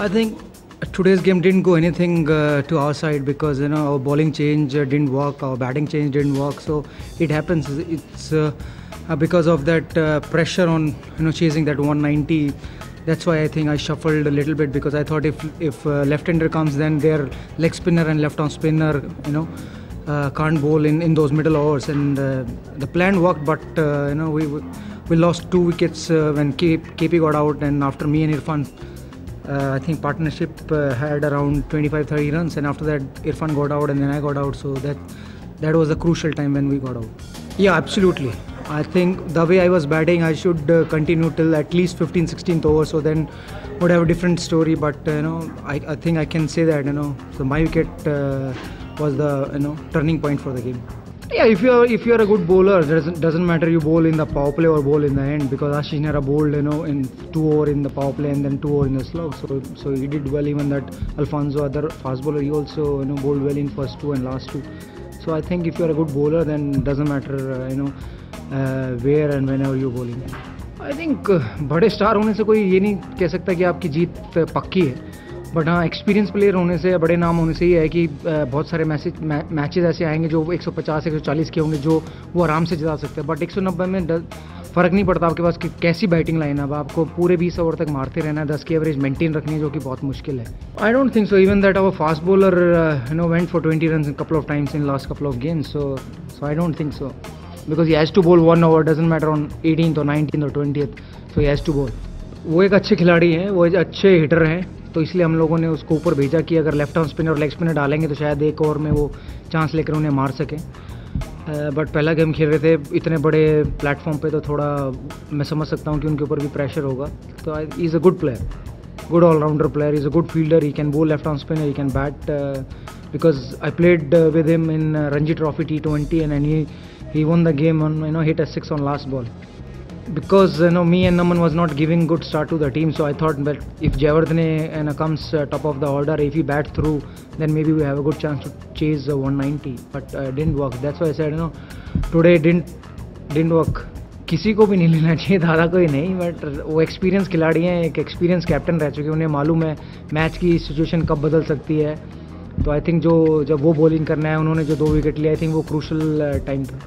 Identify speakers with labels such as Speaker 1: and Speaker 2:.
Speaker 1: I think today's game didn't go anything to our side because our bowling change didn't work, our batting change didn't work. So it happens. It's because of that pressure on chasing that 190. That's why I think I shuffled a little bit because I thought if left-hander comes, then their leg spinner and left-arm spinner can't bowl in those middle overs, and the plan worked, but we lost 2 wickets when KP got out, and after me and Irfan. I think partnership had around 25-30 runs, and after that Irfan got out and then I got out, so that was a crucial time when we got out. Yeah, absolutely. I think the way I was batting, I should continue till at least 15-16th over, so then would have a different story, but I think I can say that so my wicket was the turning point for the game. Yeah, if you are a good bowler, doesn't matter you bowl in the power play or bowl in the end, because Ashish Nehra bowled in 2 over in the power play and then 2 over in the slog, so he did well. Even that Alfonso, other fast bowler, he also bowled well in first 2 and last 2. So I think if you are a good bowler, then doesn't matter where and whenever you bowling. I think बड़े star होने से कोई ये नहीं कह सकता कि आपकी जीत पक्की है, बट हाँ एक्सपीरियंस प्लेयर होने से, बड़े नाम होने से ये है कि बहुत सारे मैचेस ऐसे आएंगे जो 150-140 के होंगे जो वो आराम से जिता सकते हैं, बट 190 में फ़र्क नहीं पड़ता आपके पास कि कैसी बैटिंग लाइन है, अब आपको पूरे 20 ओवर तक मारते रहना है, 10 की एवरेज मेंटेन रखनी है, जो कि बहुत मुश्किल है. I don't think so even that our fast bowler went for 20 run in couple of times in last couple of games, so I don't think so, because he has to bowl 1 over, doesn't matter on 18th or 19th or 20th, so he has to bowl. वो एक अच्छे खिलाड़ी हैं, वो एक अच्छे heater हैं, तो इसलिए हम लोगों ने उसको ऊपर भेजा कि अगर लेफ्ट आर्म स्पिनर और लेग स्पिनर डालेंगे तो शायद एक ओवर में वो चांस लेकर उन्हें मार सकें. बट पहला गेम खेल रहे थे इतने बड़े प्लेटफॉर्म पे, तो थोड़ा मैं समझ सकता हूँ कि उनके ऊपर भी प्रेशर होगा. तो he is a good player, good allrounder player, is a good fielder, he can bowl left arm spinner, he can bat, because I played with him in Ranji trophy T20 and he won the game on hit a 6 on last ball. Because me and Naman was not giving good start to the team, so I thought that if Jayawardene comes top of the order, if he bats through, then maybe we have a good chance to chase 190, but didn't work. That's why I said today didn't work. किसी को भी नहीं लेना चाहिए, दादा कोई नहीं, but वो एक्सपीरियंस खिलाड़ी हैं, एक एक्सपीरियंस कैप्टन रह चुके हैं, उन्हें मालूम है मैच की सिचुएशन कब बदल सकती है. तो आई थिंक जब वो बॉलिंग करना है, उन्होंने जो 2 विकेट लिए, आई थिंक वो क्रूशल टाइम था.